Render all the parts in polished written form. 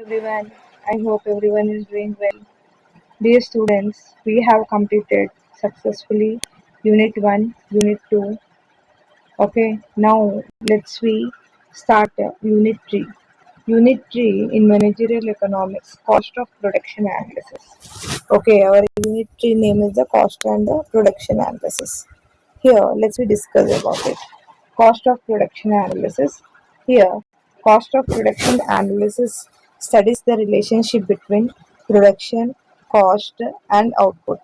Everyone. I hope everyone is doing well. Dear students, we have completed successfully Unit 1, Unit 2. Okay, now let's start Unit 3. Unit 3 in Managerial Economics, Cost of Production Analysis. Okay, our Unit 3 name is the Cost and the Production Analysis. Here, let's discuss about it. Cost of production analysis. Here, cost of production analysis studies the relationship between production, cost, and output.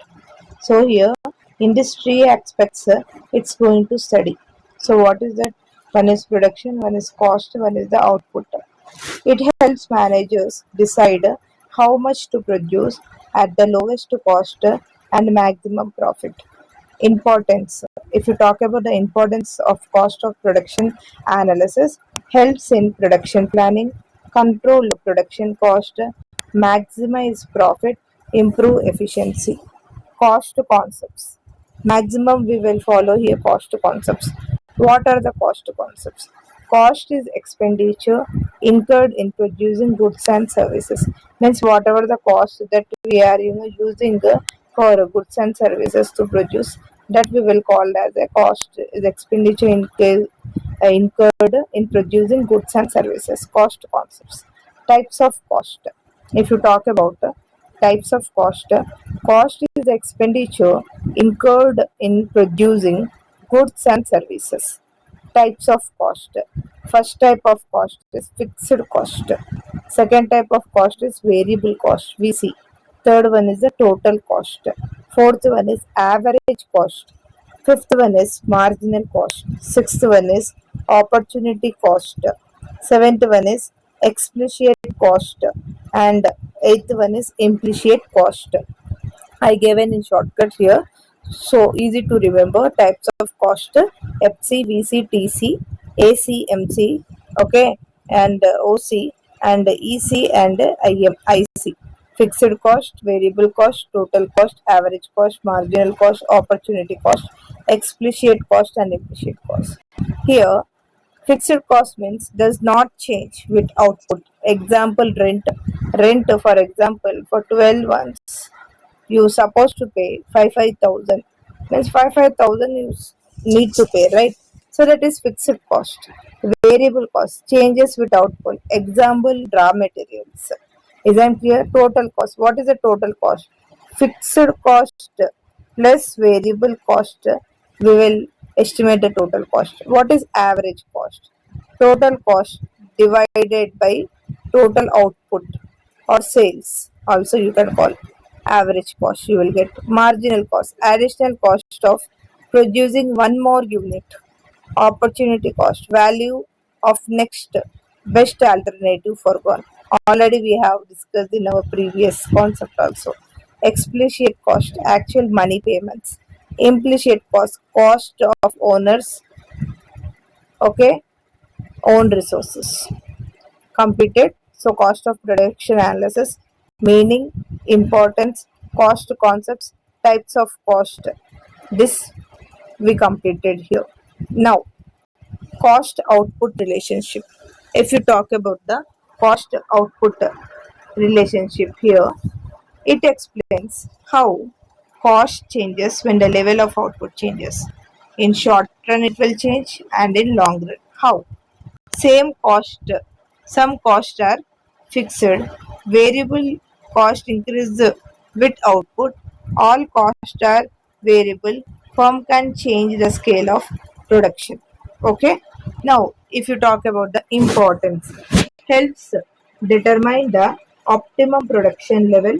So here, in these three aspects, it's going to study. So what is that? One is production, one is cost, one is the output. It helps managers decide how much to produce at the lowest cost and maximum profit. Importance. If you talk about the importance of cost of production analysis, helps in production planning, control production cost, maximize profit, improve efficiency. Cost concepts. Maximum we will follow here cost concepts. What are the cost concepts? Cost is expenditure incurred in producing goods and services. Means whatever the cost that we are using for goods and services to produce, that we will call as a cost is expenditure incurred in producing goods and services. Cost concepts. Types of cost. If you talk about types of cost, cost is the expenditure incurred in producing goods and services. Types of cost. First type of cost is fixed cost. Second type of cost is variable cost, VC. Third one is the total cost. Fourth one is average cost. Fifth one is marginal cost. Sixth one is opportunity cost. Seventh one is explicit cost. And eighth one is implicit cost. I given in shortcut here. So easy to remember. Types of cost: FC, VC, TC, AC, MC, okay, and OC, and EC, and IC. Fixed cost, variable cost, total cost, average cost, marginal cost, opportunity cost, explicit cost, and implicit cost. Here, fixed cost means does not change with output. Example, rent. Rent, for example, for 12 months you supposed to pay 5,000. Means 5,000 you need to pay, right? So that is fixed cost. Variable cost changes with output. Example, raw materials. Is that clear? Total cost. What is the total cost? Fixed cost plus variable cost. We will estimate the total cost. What is average cost? Total cost divided by total output or sales. Also you can call average cost. You will get marginal cost, additional cost of producing one more unit. Opportunity cost, value of next best alternative for one. Already we have discussed in our previous concept also. Explicit cost, actual money payments. Implicit cost, cost of owners, okay, own resources. Completed. So cost of production analysis, meaning, importance, cost concepts, types of cost. This we completed here. Now, cost output relationship. If you talk about the cost output relationship here, it explains how cost changes when the level of output changes. In short run, it will change, and in long run, how? Same cost, some costs are fixed, variable cost increase with output, all costs are variable, firm can change the scale of production. Okay, now if you talk about the importance, helps determine the optimum production level,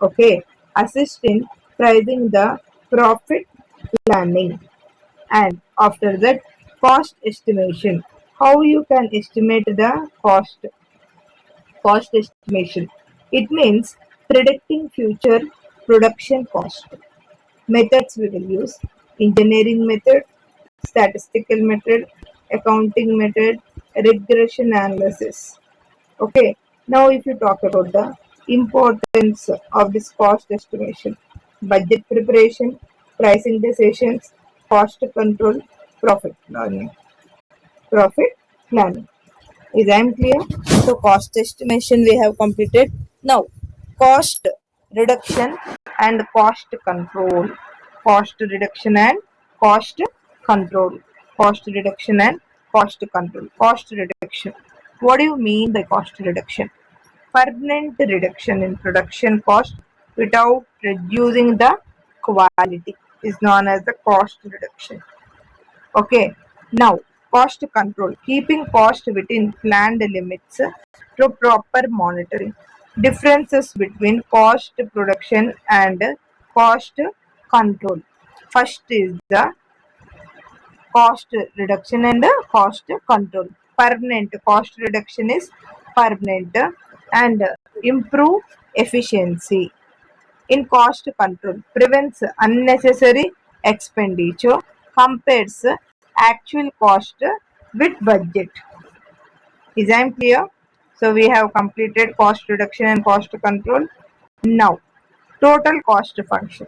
okay, assist in pricing the profit planning, and after that cost estimation. How you can estimate the cost estimation? It means predicting future production cost. Methods we will use: engineering method, statistical method, accounting method, regression analysis. Okay, now if you talk about the importance of this cost estimation: budget preparation, pricing decisions, cost control, profit planning. Profit planning. Is I am clear? So cost estimation we have completed. Now cost reduction and cost control. Cost reduction and cost control. Cost reduction and cost control. Cost reduction. What do you mean by cost reduction? Permanent reduction in production cost without reducing the quality is known as the cost reduction. Okay. Now, cost control. Keeping cost within planned limits through proper monitoring. Differences between cost production and cost control. First is the cost reduction and cost control. Permanent cost reduction is permanent and improve efficiency in cost control, prevents unnecessary expenditure, compares actual cost with budget. Is I am clear? So we have completed cost reduction and cost control. Now, total cost function.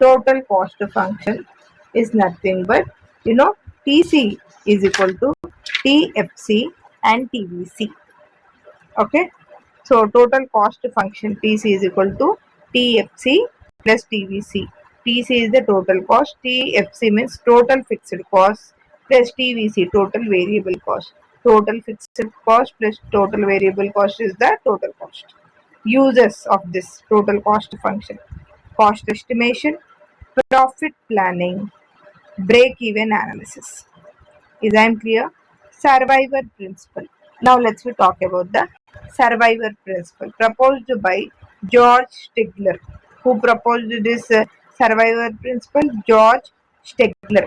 Total cost function is nothing but TC is equal to TFC and TVC. Okay. So total cost function TC is equal to TFC plus TVC. TC is the total cost. TFC means total fixed cost plus TVC total variable cost. Total fixed cost plus total variable cost is the total cost. Uses of this total cost function: cost estimation, profit planning, break-even analysis. Is I am clear? Survivor principle. Now let's we talk about the survivor principle proposed by George Stigler. Who proposed this survivor principle? George Stigler.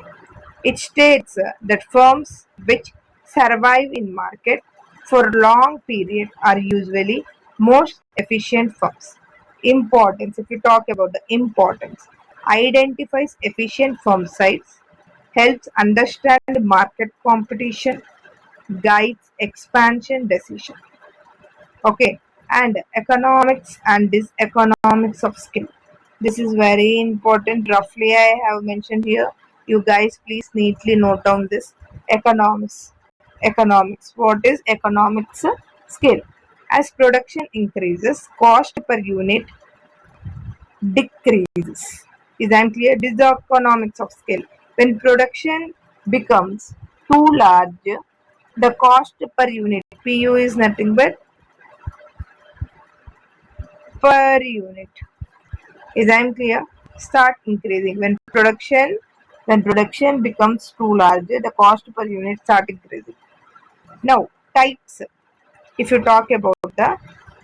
It states that firms which survive in market for long period are usually most efficient firms. Importance. If you talk about the importance, identifies efficient firm sites, helps understand market competition, guides expansion decision. Okay, and economics and diseconomics of skill. This is very important. Roughly, I have mentioned here. You guys, please neatly note down this economics. Economics. What is economics skill? As production increases, cost per unit decreases. Is I clear? This is the economics of scale. When production becomes too large, the cost per unit PU is nothing but per unit. Is I clear? Start increasing. When production becomes too large, the cost per unit start increasing. Now types. If you talk about the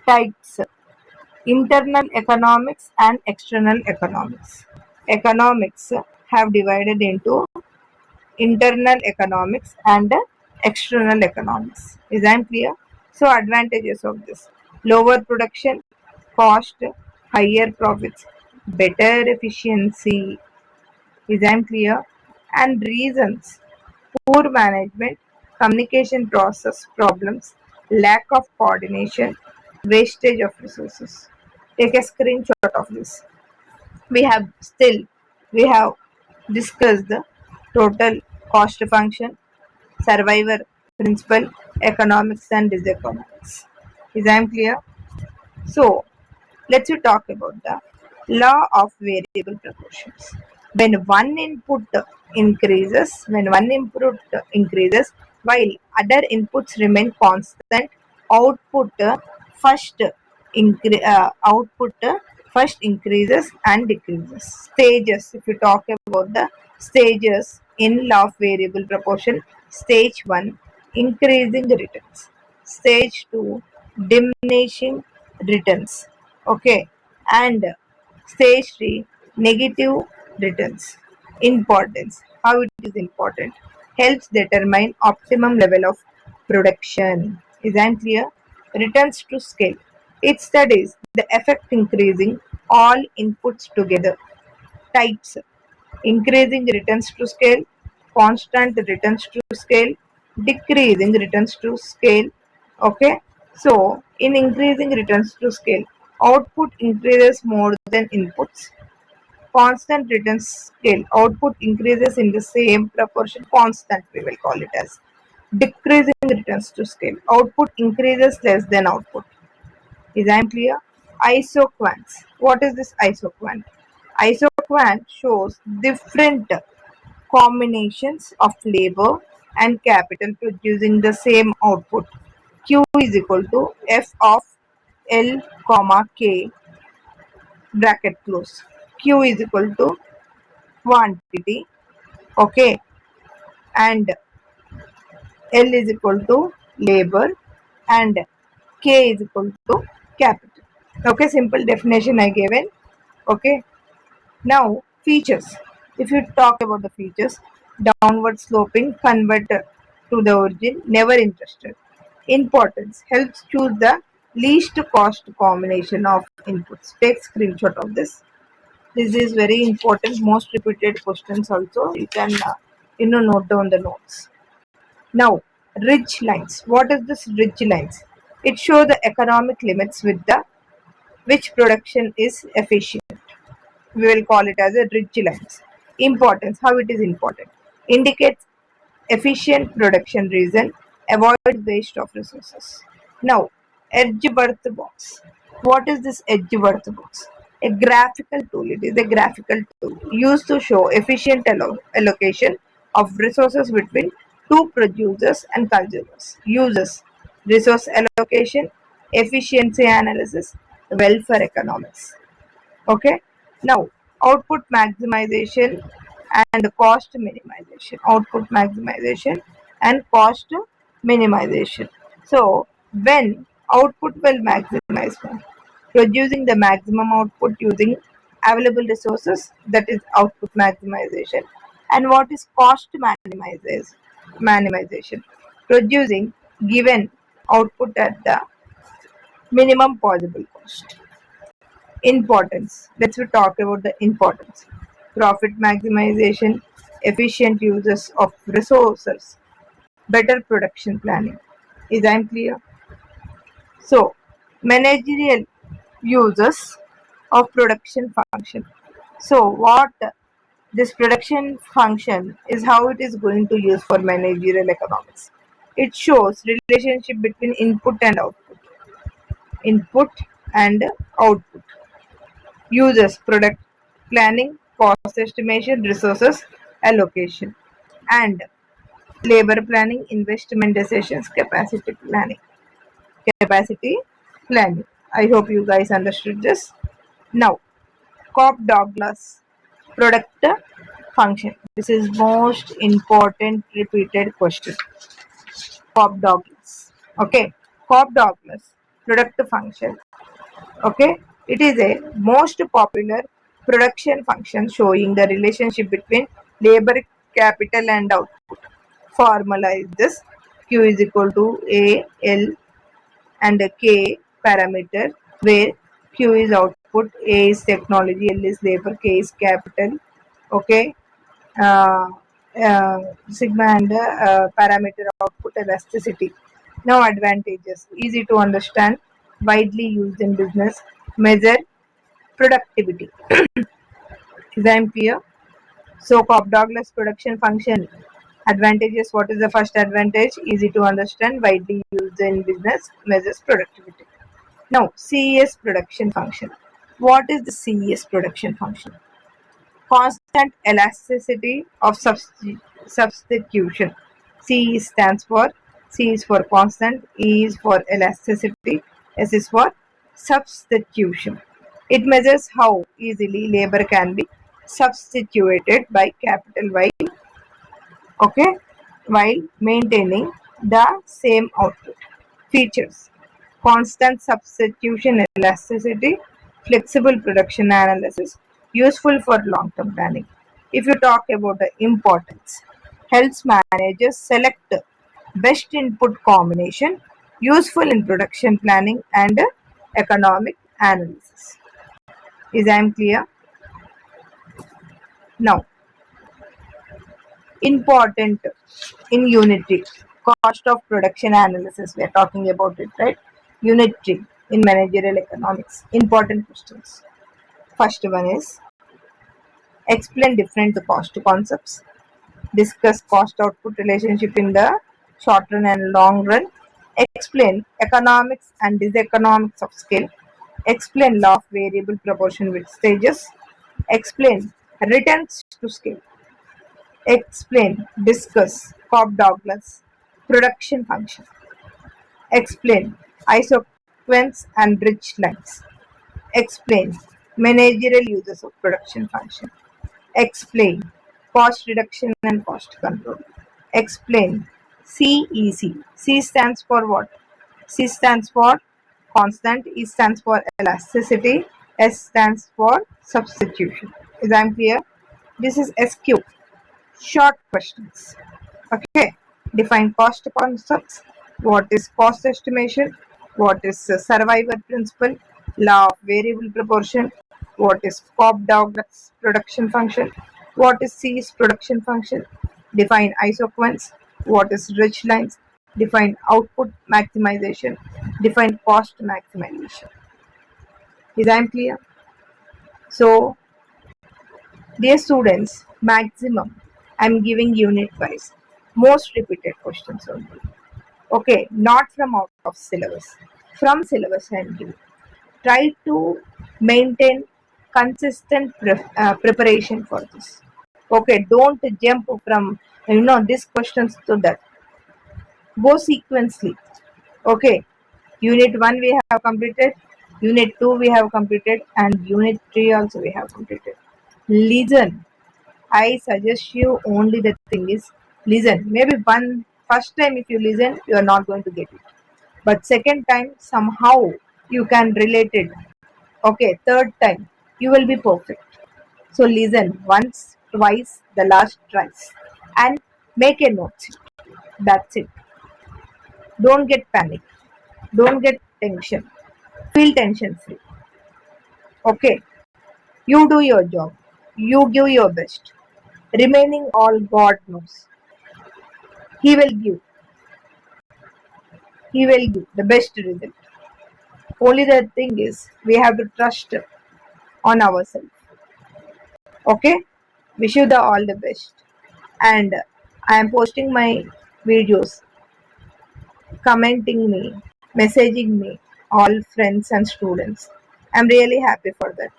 types, internal economics and external economics. Economics have divided into internal economics and external economics. Is I clear? So advantages of this: lower production cost, higher profits, better efficiency. Is I clear? And reasons: poor management, communication process problems, lack of coordination, wastage of resources. Take a screenshot of this. We have discussed the total cost function, survivor principle, economics and diseconomics. Is I clear? So let's talk about the law of variable proportions. When one input increases while other inputs remain constant, output output first increases and decreases. Stages. If you talk about the stages in law of variable proportion, stage 1 increasing returns, stage 2 diminishing returns, okay, and stage 3 negative returns. Importance: how it is important, helps determine optimum level of production. Is that clear? Returns to scale, it studies the effect increasing all inputs together. Types: increasing returns to scale, constant returns to scale, decreasing returns to scale. Okay, so in increasing returns to scale, output increases more than inputs. Constant returns scale, output increases in the same proportion. Constant, we will call it as. decreasing returns to scale. Output increases less than output. Is I am clear? Isoquants. What is this isoquant? Isoquant shows different combinations of labor and capital producing the same output. Q is equal to F of L comma K bracket close. Q is equal to quantity, okay, and L is equal to labor and K is equal to capital. Okay, simple definition I given. Okay, now features. If you talk about the features, downward sloping, converter to the origin, never interested. Importance helps choose the least cost combination of inputs. Take screenshot of this. This is very important. Most repeated questions also. You can note down the notes. Now, ridge lines. What is this ridge lines? It shows the economic limits with the which production is efficient. We will call it as a ridge lines. Importance. How it is important. Indicates efficient production reason. Avoid waste of resources. Now, edge birth box. What is this edge birth box? A graphical tool. It is a graphical tool used to show efficient allocation of resources between two producers and consumers. Uses resource allocation, efficiency analysis, welfare economics. Okay. Now, output maximization and cost minimization. Output maximization and cost minimization. So, when output will maximize, producing the maximum output using available resources, that is output maximization. And what is cost minimization? Producing given output at the minimum possible cost. Importance. Let's talk about the importance. Profit maximization, efficient uses of resources, better production planning. Is I am clear? So, managerial uses of production function. So, what this production function is, how it is going to use for managerial economics. It shows relationship between input and output. Input and output. Uses product planning, cost estimation, resources allocation, and labor planning, investment decisions, capacity planning. Capacity planning. I hope you guys understood this. Now, Cobb-Douglas product function. This is most important repeated question. Cobb-Douglas. Okay. Cobb-Douglas product function. Okay, it is a most popular production function showing the relationship between labor, capital, and output. Formalize this. Q is equal to A, L, and a K parameter, where Q is output, A is technology, L is labor, K is capital. Okay, uh, sigma and parameter output elasticity. Now advantages, easy to understand, widely used in business, measure productivity. Is I am clear? So Cobb-Douglas production function advantages. What is the first advantage? Easy to understand, widely used in business, measures productivity. Now CES production function. What is the CES production function? Constant elasticity of substitution. C stands for, C is for constant, E is for elasticity, S is for substitution. It measures how easily labor can be substituted by capital okay, while maintaining the same output. Features: constant substitution elasticity, flexible production analysis, useful for long-term planning. If you talk about the importance, helps managers select best input combination, useful in production planning and economic analysis. Is I am clear? Now, important in unitary cost of production analysis, we are talking about it, right? Unitary in managerial economics. Important questions. First one is, explain different cost concepts, discuss cost output relationship in the short run and long run. Explain economics and diseconomics of scale. Explain law of variable proportion with stages. Explain returns to scale. Explain, discuss Cobb-Douglas production function. Explain isoquants and rich lines. Explain managerial uses of production function. Explain cost reduction and cost control. Explain CEC. C stands for what? C stands for constant, E stands for elasticity, S stands for substitution. Is that clear? This is SQ. Short questions. Okay. Define cost concepts. What is cost estimation? What is survivor principle? Law of variable proportion. What is Cobb-Douglas production function? What is C's production function? Define isoquants. What is rich lines? Define output maximization. Define cost maximization. Is that clear? So, dear students, maximum I'm giving unit wise. Most repeated questions only. Okay, not from out of syllabus. From syllabus I'm giving. Try to maintain consistent preparation for this. Okay, don't jump from this questions to that. Go sequentially. Okay, unit 1 we have completed, unit 2 we have completed, and unit 3 also we have completed. Listen. I suggest you only the thing is listen. Maybe first time if you listen, you are not going to get it. But second time somehow you can relate it. Okay, third time you will be perfect. So listen once, twice, the last twice, and make a note. That's it. Don't get panic. Don't get tension. Feel tension free. Okay, you do your job. You give your best. Remaining all God knows. He will give. He will give the best result. Only the thing is, we have to trust on ourselves. Okay? Wish you the all the best. And I am posting my videos, commenting me, messaging me, all friends and students. I'm really happy for that.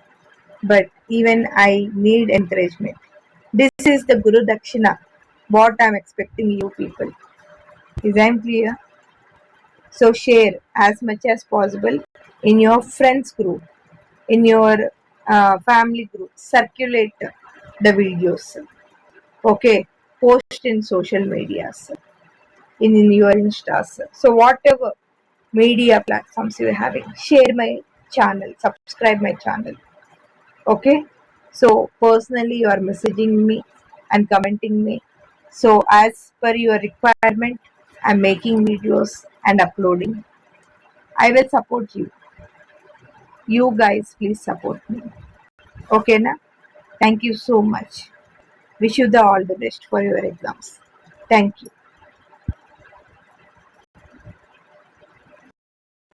But even I need encouragement. This is the Guru Dakshina, what I'm expecting you people. Is that clear? So share as much as possible in your friends group, in your family group. Circulate the videos. Okay, post in social medias, in your instas. So whatever media platforms you're having, share my channel, subscribe my channel. Okay, so personally you are messaging me and commenting me. So as per your requirement, I'm making videos and uploading. I will support you. You guys please support me. Okay na? Thank you so much. Wish you the all the best for your exams. Thank you.